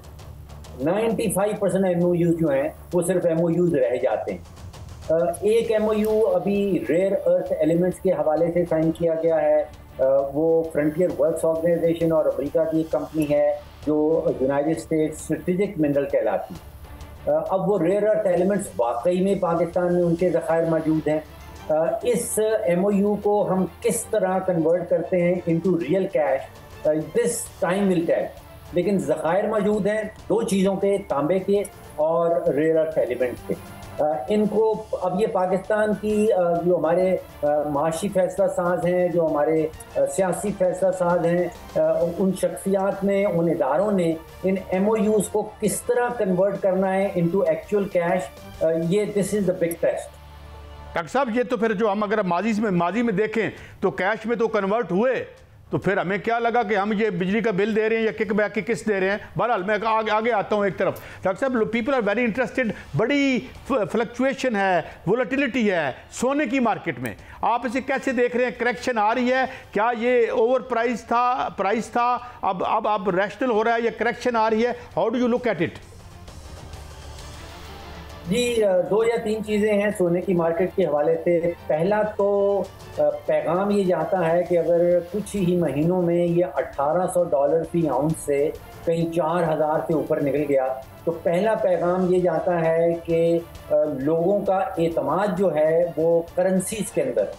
95% MOU जो हैं वो सिर्फ MOUs रह जाते हैं। एक MOU अभी रेयर अर्थ एलिमेंट्स के हवाले से साइन किया गया है, वो फ्रंटियर वर्क्स ऑर्गेनाइजेशन और अमेरिका की एक कंपनी है जो यूनाइटेड स्टेट्स स्ट्रेटेजिक मिनरल कहलाती है। अब वो रेयर अर्थ एलिमेंट्स वाकई में पाकिस्तान में उनके ज़खायर मौजूद हैं। इस MOU को हम किस तरह कन्वर्ट करते हैं into real cash, this time will tell. लेकिन ज़खायर मौजूद हैं दो चीज़ों के, तांबे के और रेयर अर्थ एलिमेंट्स के। इनको अब ये पाकिस्तान की जो हमारे माशी फैसला साज हैं, जो हमारे सियासी फैसला साज हैं, उन शख्सियात ने, उन इदारों ने इन MOUs को किस तरह कन्वर्ट करना है इनटू एक्चुअल कैश, ये this is the big test. Doctor साहब, ये तो फिर जो हम अगर माजी में देखें तो कैश में तो कन्वर्ट हुए, तो फिर हमें क्या लगा कि हम ये बिजली का बिल दे रहे हैं या किक बैक की किस्त दे रहे हैं। बहरहाल मैं आगे आता हूँ एक तरफ। डॉक्टर साहब, पीपल आर वेरी इंटरेस्टेड, बड़ी फ्लक्चुएशन है, वोलेटिलिटी है सोने की मार्केट में, आप इसे कैसे देख रहे हैं? करेक्शन आ रही है क्या? ये ओवर प्राइस था अब रैशनल हो रहा है या करेक्शन आ रही है? How do you look at it? जी, दो या तीन चीज़ें हैं सोने की मार्केट के हवाले से। पहला तो पैगाम ये जाता है कि अगर कुछ ही महीनों में ये $1800 फी आउंस से कहीं 4000 से ऊपर निकल गया, तो पहला पैगाम ये जाता है कि लोगों का एतमाद जो है वो करेंसीज के अंदर,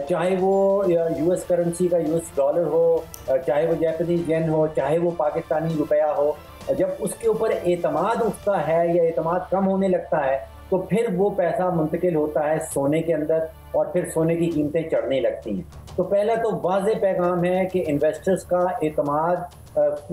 चाहे वो US करेंसी का US डॉलर हो, चाहे वो जापानीज येन हो, चाहे वो पाकिस्तानी रुपया हो, जब उसके ऊपर एतमाद उठता है या एतमाद कम होने लगता है तो फिर वो पैसा मुंतकिल होता है सोने के अंदर और फिर सोने की कीमतें चढ़ने लगती हैं। तो पहला तो वाज़े पैगाम है कि इन्वेस्टर्स का एतमाद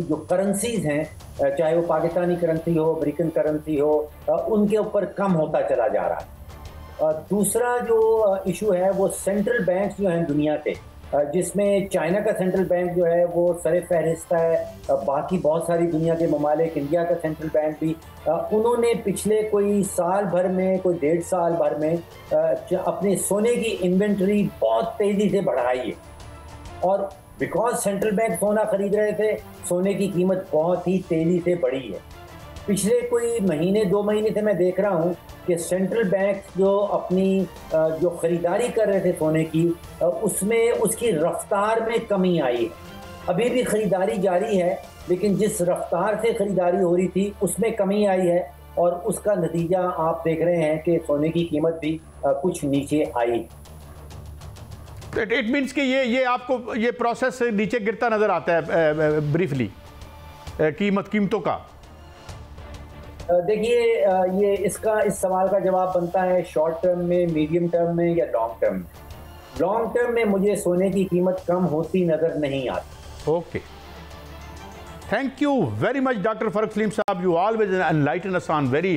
जो करेंसीज हैं, चाहे वो पाकिस्तानी करेंसी हो, अमेरिकन करेंसी हो, उनके ऊपर कम होता चला जा रहा है। दूसरा जो इशू है वो सेंट्रल बैंक्स जो हैं दुनिया के, जिसमें चाइना का सेंट्रल बैंक जो है वो सरे फहरिस्त है, बाकी बहुत सारी दुनिया के ममालिक, इंडिया का सेंट्रल बैंक भी, उन्होंने पिछले कोई साल भर में, कोई 1.5 साल भर में अपने सोने की इन्वेंटरी बहुत तेज़ी से बढ़ाई है। और बिकॉज सेंट्रल बैंक सोना खरीद रहे थे, सोने की कीमत बहुत ही तेज़ी से बढ़ी है। पिछले कोई महीने 2 महीने से मैं देख रहा हूँ कि सेंट्रल बैंक जो अपनी जो ख़रीदारी कर रहे थे सोने की, उसमें उसकी रफ्तार में कमी आई है। अभी भी ख़रीदारी जारी है, लेकिन जिस रफ्तार से ख़रीदारी हो रही थी उसमें कमी आई है, और उसका नतीजा आप देख रहे हैं कि सोने की कीमत भी कुछ नीचे आई। इट मीन्स कि ये आपको ये प्रोसेस नीचे गिरता नज़र आता है ब्रीफली कीमतों का। देखिए, ये इस सवाल का जवाब बनता है शॉर्ट टर्म में, मीडियम टर्म में या लॉन्ग टर्म में। लॉन्ग टर्म में मुझे सोने की कीमत कम होती नज़र नहीं आती। Okay, thank you very much doctor Farooq Saleem साहब। You always enlighten us on very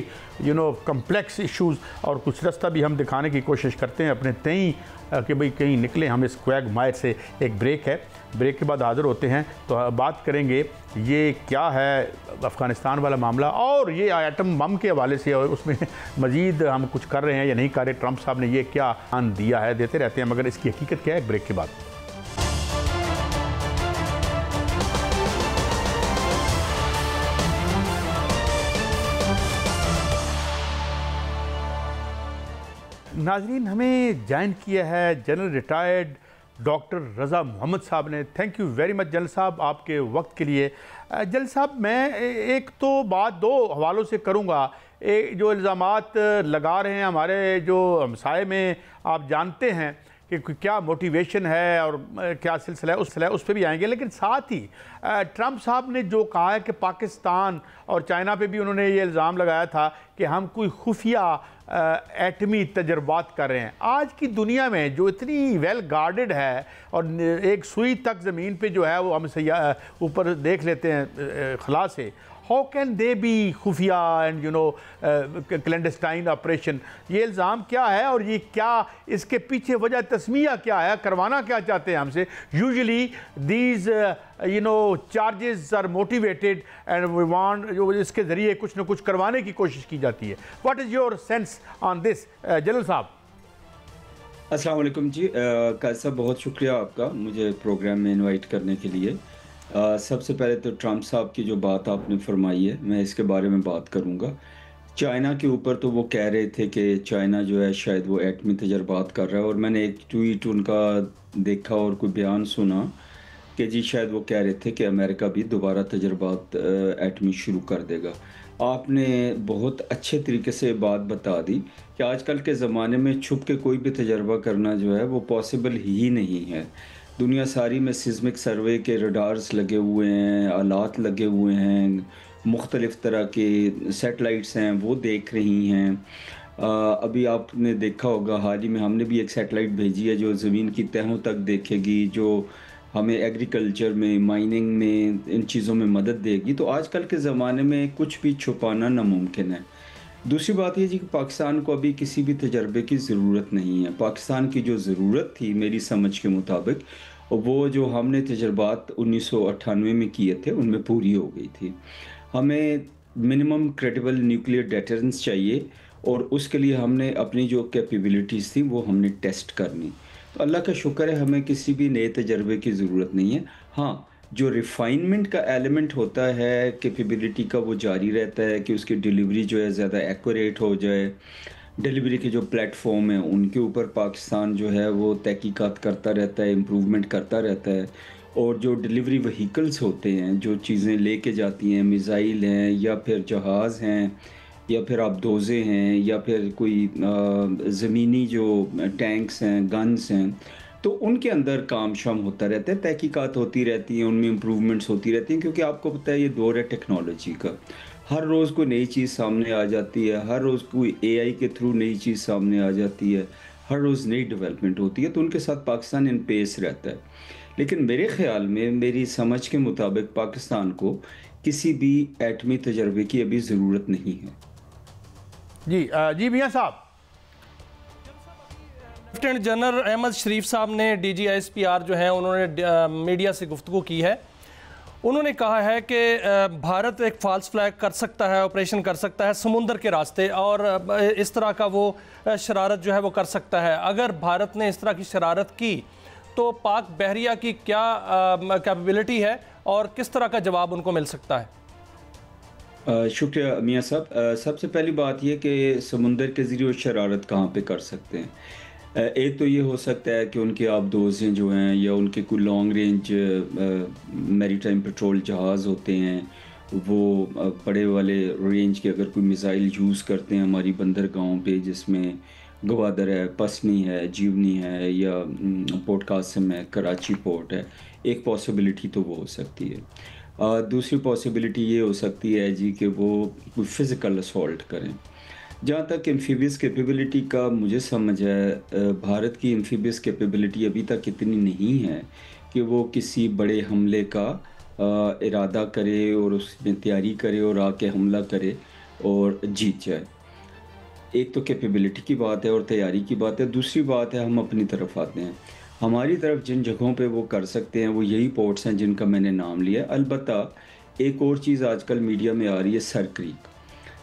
complex issues, और कुछ रास्ता भी हम दिखाने की कोशिश करते हैं अपने तई कि भाई कहीं निकले हम इस क्वैगमायर से। एक ब्रेक है, ब्रेक के बाद हाज़िर होते हैं तो बात करेंगे ये क्या है अफ़गानिस्तान वाला मामला, और ये एटम बम के हवाले से, और उसमें मज़ीद हम कुछ कर रहे हैं या नहीं कर रहे। ट्रंप साहब ने ये क्या आन दिया है, देते रहते हैं, मगर इसकी हकीकत क्या है, ब्रेक के बाद। नाजरीन, हमें ज्वाइन किया है जनरल रिटायर्ड डॉक्टर रज़ा मोहम्मद साहब ने। Thank you very much general साहब आपके वक्त के लिए। जनरल साहब, मैं एक तो बात दो हवालों से करूँगा। एक जो इल्ज़ामात लगा रहे हैं हमारे जो हमसाए में, आप जानते हैं कि क्या मोटिवेशन है और क्या सिलसिला है, उस पर भी आएंगे। लेकिन साथ ही ट्रंप साहब ने जो कहा है कि पाकिस्तान और चाइना पे भी उन्होंने ये इल्ज़ाम लगाया था कि हम कोई खुफिया एटमी तजर्बात कर रहे हैं। आज की दुनिया में जो इतनी वेल गार्डेड है और एक सुई तक ज़मीन पे जो है वो हम ऊपर देख लेते हैं खला से, हाउ कैन दे बी खुफिया एंड क्लैंडस्टाइन ऑपरेशन? ये इल्ज़ाम क्या है और ये क्या इसके पीछे वजह तस्मिया क्या है, करवाना क्या चाहते हैं हमसे? Usually these charges are motivated and we want, जो इसके ज़रिए कुछ ना कुछ करवाने की कोशिश की जाती है। What is your sense on this general साहब? अस्सलाम वालेकुम जी, कायद साहब बहुत शुक्रिया आपका मुझे प्रोग्राम में इनवाइट करने के लिए। सबसे पहले तो ट्रंप साहब की जो बात आपने फरमाई है, मैं इसके बारे में बात करूँगा। चाइना के ऊपर तो वो कह रहे थे कि चाइना जो है शायद वो एटमी तजर्बात कर रहा है, और मैंने एक ट्वीट उनका देखा और कोई बयान सुना कि जी शायद वो कह रहे थे कि अमेरिका भी दोबारा तजर्बात एटमी शुरू कर देगा। आपने बहुत अच्छे तरीके से बात बता दी कि आजकल के ज़माने में छुप के कोई भी तजर्बा करना जो है वो पॉसिबल ही नहीं है। दुनिया सारी में सिस्मिक सर्वे के रडार्स लगे हुए हैं, आलात लगे हुए हैं, मुख्तलिफ़ तरह के सैटेलाइट्स हैं वो देख रही हैं। अभी आपने देखा होगा हाल ही में हमने भी एक सैटेलाइट भेजी है जो ज़मीन की तहों तक देखेगी, जो हमें एग्रीकल्चर में, माइनिंग में, इन चीज़ों में मदद देगी। तो आजकल के ज़माने में कुछ भी छुपाना नामुमकिन है। दूसरी बात ये जी कि पाकिस्तान को अभी किसी भी तजर्बे की ज़रूरत नहीं है। पाकिस्तान की जो ज़रूरत थी मेरी समझ के मुताबिक, वो जो हमने तजर्बात 1998 में किए थे उनमें पूरी हो गई थी। हमें मिनिमम क्रेडिबल न्यूक्लियर डेटरेंस चाहिए, और उसके लिए हमने अपनी जो कैपेबिलिटीज़ थी वो हमने टेस्ट करनी। तो अल्लाह का शुक्र है हमें किसी भी नए तजर्बे की ज़रूरत नहीं है। हाँ, जो रिफ़ाइनमेंट का एलिमेंट होता है कैपेबिलिटी का, वो जारी रहता है कि उसकी डिलीवरी जो है ज़्यादा एक्यूरेट हो जाए। डिलीवरी के जो प्लेटफॉर्म हैं उनके ऊपर पाकिस्तान जो है वो तहकीकात करता रहता है, इम्प्रूवमेंट करता रहता है। और जो डिलीवरी व्हीकल्स होते हैं, जो चीज़ें लेके जाती हैं, मिसाइल हैं या फिर जहाज़ हैं या फिर आबदोज़े हैं या फिर कोई ज़मीनी जो टैंक्स हैं, गन्स हैं, तो उनके अंदर काम शाम होता रहता है, तहकीकात होती रहती हैं, उनमें इम्प्रूवमेंट्स होती रहती हैं, क्योंकि आपको पता है ये दौर है टेक्नोलॉजी का। हर रोज़ कोई नई चीज़ सामने आ जाती है, हर रोज़ कोई एआई के थ्रू नई चीज़ सामने आ जाती है, हर रोज़ नई डेवलपमेंट होती है, तो उनके साथ पाकिस्तान इन पेस रहता है। लेकिन मेरे ख़्याल में, मेरी समझ के मुताबिक पाकिस्तान को किसी भी एटमी तजर्बे की अभी ज़रूरत नहीं है। जी मियाँ साहब। लेफ्टिनेंट जनरल अहमद शरीफ साहब ने DGISPR जो है उन्होंने मीडिया से गुफ्तगू की है। उन्होंने कहा है कि भारत एक फॉल्स फ्लैग कर सकता है, ऑपरेशन कर सकता है समुंदर के रास्ते, और इस तरह का वो शरारत जो है वो कर सकता है। अगर भारत ने इस तरह की शरारत की तो पाक बहरिया की क्या कैपेबिलिटी है और किस तरह का जवाब उनको मिल सकता है? शुक्रिया मियाँ साहब। सबसे पहली बात यह कि समुंदर के ज़रिए शरारत कहाँ पे कर सकते हैं। एक तो ये हो सकता है कि उनके आबदोज़ें जो हैं या उनके कोई लॉन्ग रेंज मैरीटाइम पेट्रोल जहाज़ होते हैं, वो बड़े वाले रेंज के अगर कोई मिसाइल यूज़ करते हैं हमारी बंदरगाहों पे, जिसमें गवादर है, पसनी है, जीवनी है या पोर्ट कासिम है, कराची पोर्ट है, एक पॉसिबिलिटी तो वो हो सकती है। दूसरी पॉसिबिलिटी ये हो सकती है जी कि वो कोई फ़िज़िकल असॉल्ट करें। जहाँ तक एम्फीबियस कैपेबिलिटी का मुझे समझ है, भारत की एम्फीबियस कैपेबिलिटी अभी तक इतनी नहीं है कि वो किसी बड़े हमले का इरादा करे और उसमें तैयारी करे और आके हमला करे और जीत जाए। एक तो कैपेबिलिटी की बात है और तैयारी की बात है। दूसरी बात है, हम अपनी तरफ आते हैं। हमारी तरफ जिन जगहों पे वो कर सकते हैं वो यही पोर्ट्स हैं जिनका मैंने नाम लिया। अलबत्ता एक और चीज़ आजकल मीडिया में आ रही है, सर क्रीक।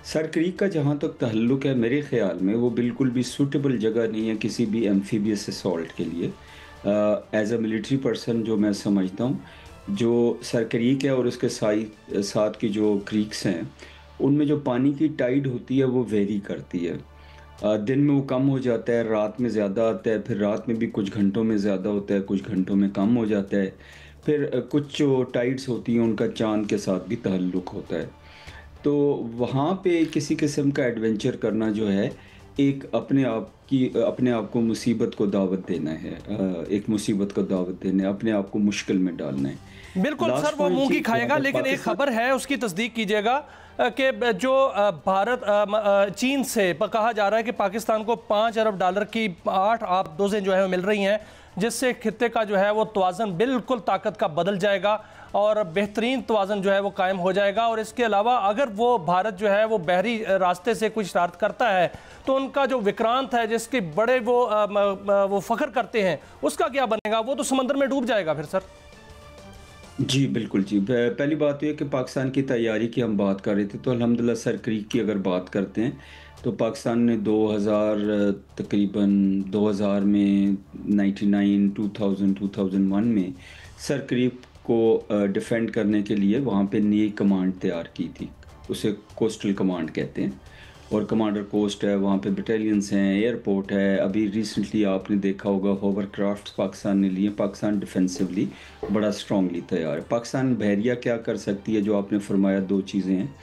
सर क्रीक का जहाँ तक तहल्लुक है, मेरे ख़्याल में वो बिल्कुल भी सूटेबल जगह नहीं है किसी भी एम्फीबियस असॉल्ट के लिए। एज अ मिलिट्री पर्सन जो मैं समझता हूँ, जो सर क्रीक है और उसके साथ की जो क्रीक्स हैं, उनमें जो पानी की टाइड होती है वो वेरी करती है। दिन में वो कम हो जाता है, रात में ज़्यादा आता है, फिर रात में भी कुछ घंटों में ज़्यादा होता है, कुछ घंटों में कम हो जाता है। फिर कुछ जो टाइड्स होती हैं उनका चाँद के साथ भी ताल्लुक़ होता है। तो वहाँ पे किसी किस्म का एडवेंचर करना जो है, एक अपने आप को मुसीबत को दावत देना है, एक मुसीबत को दावत देना है, अपने आप को मुश्किल में डालना है। बिल्कुल सर, वो मुंह की खाएगा। लेकिन एक खबर है, उसकी तस्दीक कीजिएगा कि जो भारत चीन से कहा जा रहा है कि पाकिस्तान को $5 अरब की 8 आबदोज़ें जो है मिल रही हैं, जिससे खित्ते का जो है वो तवाज़न बिल्कुल ताकत का बदल जाएगा और बेहतरीन तवाज़न जो है वो कायम हो जाएगा। और इसके अलावा अगर वो भारत जो है वो बहरी रास्ते से कुछ शरारत करता है तो उनका जो विक्रांत है, जिसके बड़े वो फ़ख्र करते हैं, उसका क्या बनेगा? वो तो समंदर में डूब जाएगा फिर सर। जी बिल्कुल जी। पहली बात तो ये कि पाकिस्तान की तैयारी की हम बात कर रहे थे, तो अल्हम्दुलिल्लाह सर क्रीक की अगर बात करते हैं तो पाकिस्तान ने 2000 में 99, 2000, 2001 में सर क्रीक को डिफेंड करने के लिए वहाँ पे नई कमांड तैयार की थी, उसे कोस्टल कमांड कहते हैं, और कमांडर पोस्ट है, वहाँ पे बटालियंस हैं, एयरपोर्ट है। अभी रिसेंटली आपने देखा होगा होवरक्राफ्ट पाकिस्तान ने लिए। पाकिस्तान डिफेंसिवली बड़ा स्ट्रांगली तैयार है। पाकिस्तान बहरिया क्या कर सकती है, जो आपने फरमाया, दो चीज़ें हैं,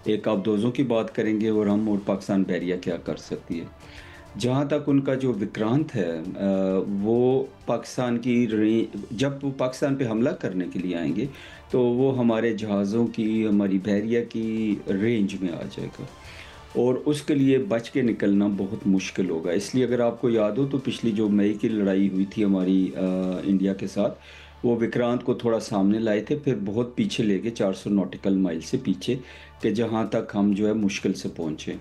एक आबदोज़ों की बात करेंगे और हम, और पाकिस्तान बहरिया क्या कर सकती है। जहाँ तक उनका जो विक्रांत है वो पाकिस्तान की जब वो पाकिस्तान पे हमला करने के लिए आएंगे तो वो हमारे जहाज़ों की, हमारी बहरिया की रेंज में आ जाएगा और उसके लिए बच के निकलना बहुत मुश्किल होगा। इसलिए अगर आपको याद हो तो पिछली जो मई की लड़ाई हुई थी हमारी इंडिया के साथ, वो विक्रांत को थोड़ा सामने लाए थे, फिर बहुत पीछे ले गए, 400 नॉटिकल माइल से पीछे, कि जहाँ तक हम जो है मुश्किल से पहुँचे।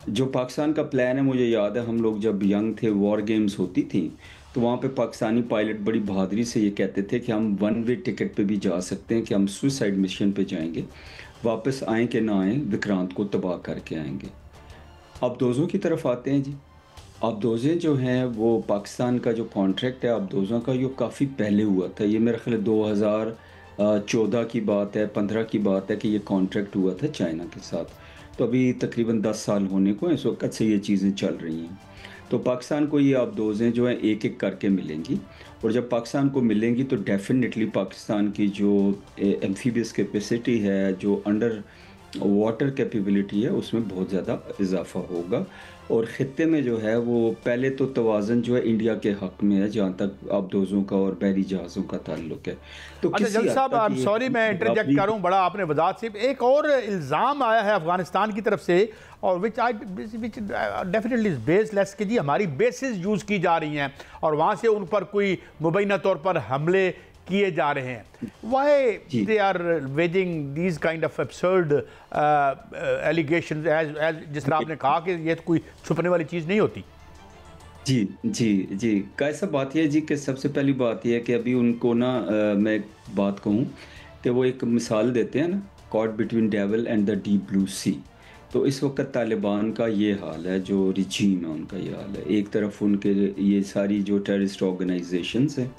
जो पाकिस्तान का प्लान है, मुझे याद है हम लोग जब यंग थे, वॉर गेम्स होती थी, तो वहाँ पे पाकिस्तानी पायलट बड़ी बहादुरी से ये कहते थे कि हम वन वे टिकट पे भी जा सकते हैं, कि हम सुसाइड मिशन पे जाएंगे, वापस आएँ कि ना आएँ, विक्रांत को तबाह करके आएंगे। आबदोज़ों की तरफ आते हैं जी। आबदोज़ें जो हैं वो पाकिस्तान का जो कॉन्ट्रैक्ट है आबदोज़ों का, ये काफ़ी पहले हुआ था। ये मेरा ख्याल 2014 की बात है, 15 की बात है कि ये कॉन्ट्रैक्ट हुआ था चाइना के साथ। तो अभी तकरीबन 10 साल होने को इस वक्त से ये चीज़ें चल रही हैं। तो पाकिस्तान को ये आबदोज़ें जो हैं एक एक करके मिलेंगी, और जब पाकिस्तान को मिलेंगी तो डेफिनेटली पाकिस्तान की जो एम्फीबियस कैपेसिटी है, जो अंडर वाटर कैपेबिलिटी है, उसमें बहुत ज़्यादा इजाफा होगा। और ख़ित्ते में जो है वो पहले तो तवाज़न जो है इंडिया के हक़ में है, जहाँ तक आबदोज़ों का और बहरी जहाज़ों का ताल्लुक है। तो अच्छा जल साहब, आई एम सॉरी मैं इंटरजेक्ट करूँ, बड़ा आपने वजाहत से, एक और इल्ज़ाम आया है अफ़गानिस्तान की तरफ से, और विच डेफिनेटली इज़ बेसलेस, कि जी हमारी बेसिस यूज़ की जा रही हैं और वहाँ से उन पर कोई मुबैना तौर पर हमले किए जा रहे हैं। Why they are waging these kind of absurd allegations, as जिस तरह आपने कहा कि ये तो कोई छुपने वाली चीज़ नहीं होती। जी जी जी, कैसा बात यह है जी कि सबसे पहली बात यह है कि अभी उनको ना मैं बात कहूँ कि वो एक मिसाल देते हैं ना, caught between devil and the deep blue sea. तो इस वक्त तालिबान का ये हाल है, जो रिजीम है उनका ये हाल है। एक तरफ उनके ये सारी जो टेररिस्ट ऑर्गेनाइजेशंस हैं,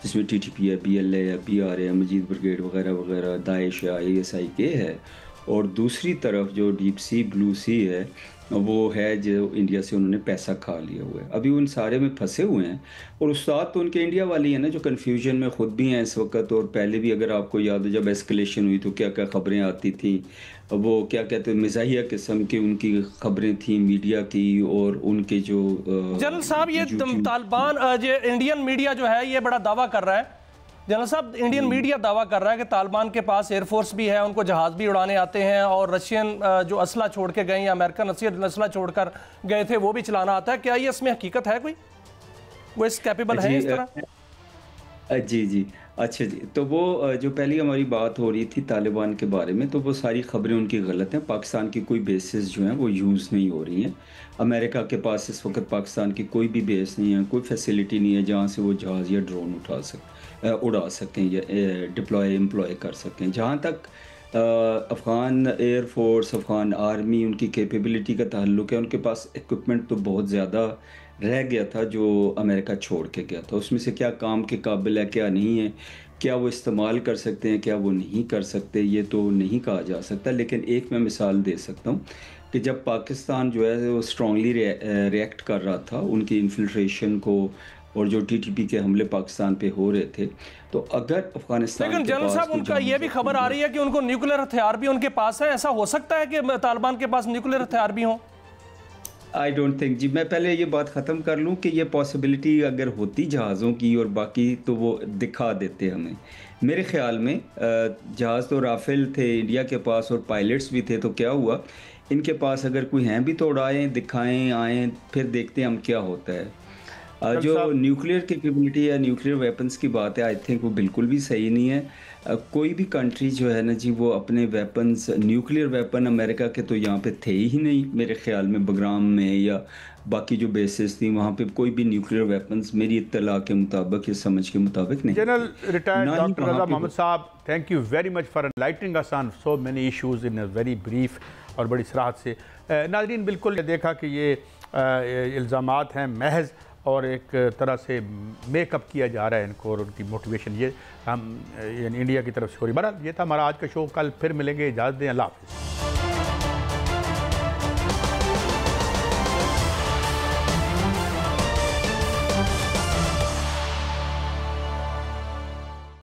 जिसमें TTP है, BLA है, BRA है, मजीद ब्रिगेड वगैरह वगैरह, दाइश है, ISIK है, और दूसरी तरफ जो डीप सी ब्लू सी है वो है जो इंडिया से उन्होंने पैसा खा लिया हुआ है। अभी उन सारे में फंसे हुए हैं, और उस्ताद तो उनके इंडिया वाली है ना, जो कन्फ्यूजन में ख़ुद भी हैं इस वक्त। और पहले भी अगर आपको याद हो, जब एस्केलेशन हुई तो क्या क्या ख़बरें आती थी, वो क्या कहते हैं, मिजाहिया किस्म की उनकी ख़बरें थी मीडिया की, और उनके जो जनरल साहब ये तालिबान इंडियन मीडिया जो है ये बड़ा दावा कर रहा है, जनरल साहब इंडियन मीडिया दावा कर रहा है कि तालिबान के पास एयरफोर्स भी है, उनको जहाज़ भी उड़ाने आते हैं, और रशियन जो असला छोड़ के गए या अमेरिकन असला छोड़कर गए थे वो भी चलाना आता है। क्या ये इसमें हकीकत है, कोई वो इस कैपेबल है इस तरह? जी जी, अच्छा जी। तो वो जो पहली हमारी बात हो रही थी तालिबान के बारे में, तो वो सारी ख़बरें उनकी गलत हैं। पाकिस्तान की कोई बेसिस जो हैं वो यूज़ नहीं हो रही हैं। अमेरिका के पास इस वक्त पाकिस्तान की कोई भी बेस नहीं है, कोई फैसिलिटी नहीं है जहाँ से वो जहाज़ या ड्रोन उड़ा सकें या एम्प्लॉय कर सकें। जहाँ तक अफ़गान एयरफोर्स, अफ़गान आर्मी, उनकी कैपेबिलिटी का ताल्लुक है, उनके पास इक्विपमेंट तो बहुत ज़्यादा रह गया था जो अमेरिका छोड़ के गया था। उसमें से क्या काम के काबिल है, क्या नहीं है, क्या वो इस्तेमाल कर सकते हैं, क्या वो नहीं कर सकते, ये तो नहीं कहा जा सकता। लेकिन एक मैं मिसाल दे सकता हूँ कि जब पाकिस्तान जो है वो स्ट्रांगली रिएक्ट कर रहा था उनकी इन्फिल्ट्रेशन को, और जो TTP के हमले पाकिस्तान पे हो रहे थे, तो अगर अफगानिस्तान, लेकिन जनरल साहब उनका ये भी खबर आ रही है कि उनको न्यूक्लियर हथियार भी उनके पास है। ऐसा हो सकता है कि तालिबान के पास न्यूक्लियर हथियार भी हों? आई डोंट थिंक जी। मैं पहले ये बात ख़त्म कर लूँ कि ये पॉसिबिलिटी अगर होती जहाज़ों की और बाकी, तो वो दिखा देते हमें। मेरे ख़्याल में जहाज़ तो राफेल थे इंडिया के पास और पायलट्स भी थे, तो क्या हुआ, इनके पास अगर कोई हैं भी तो उड़ाएँ, दिखाएँ, आएँ, फिर देखते हैं हम क्या होता है। जो न्यूक्लियर कैपेबिलिटी या न्यूक्लियर वेपन्स की बात है, आई थिंक वो बिल्कुल भी सही नहीं है। कोई भी कंट्री जो है ना जी, वो अपने वेपन्स, न्यूक्लियर वेपन अमेरिका के तो यहाँ पे थे ही नहीं मेरे ख्याल में, बगराम में या बाकी जो बेसिस थी वहाँ पे कोई भी न्यूक्लियर वेपन्स मेरी इत्तला के मुताबिक या समझ के मुताबिक नहीं। जनरल रिटायर्ड डॉक्टर रज़ा मोहम्मद साहब, thank you very much for enlightening us on so many issues in a very brief और बड़ी सराहत से। नाज़रीन, बिल्कुल देखा कि ये इल्ज़ामात हैं महज और एक तरह से मेकअप किया जा रहा है इनको और उनकी मोटिवेशन, ये हम इंडिया की तरफ से हो रही। बहरहाल ये था हमारा आज का शो, कल फिर मिलेंगे, इजाज़त दें, अल्लाह हाफ़िज़।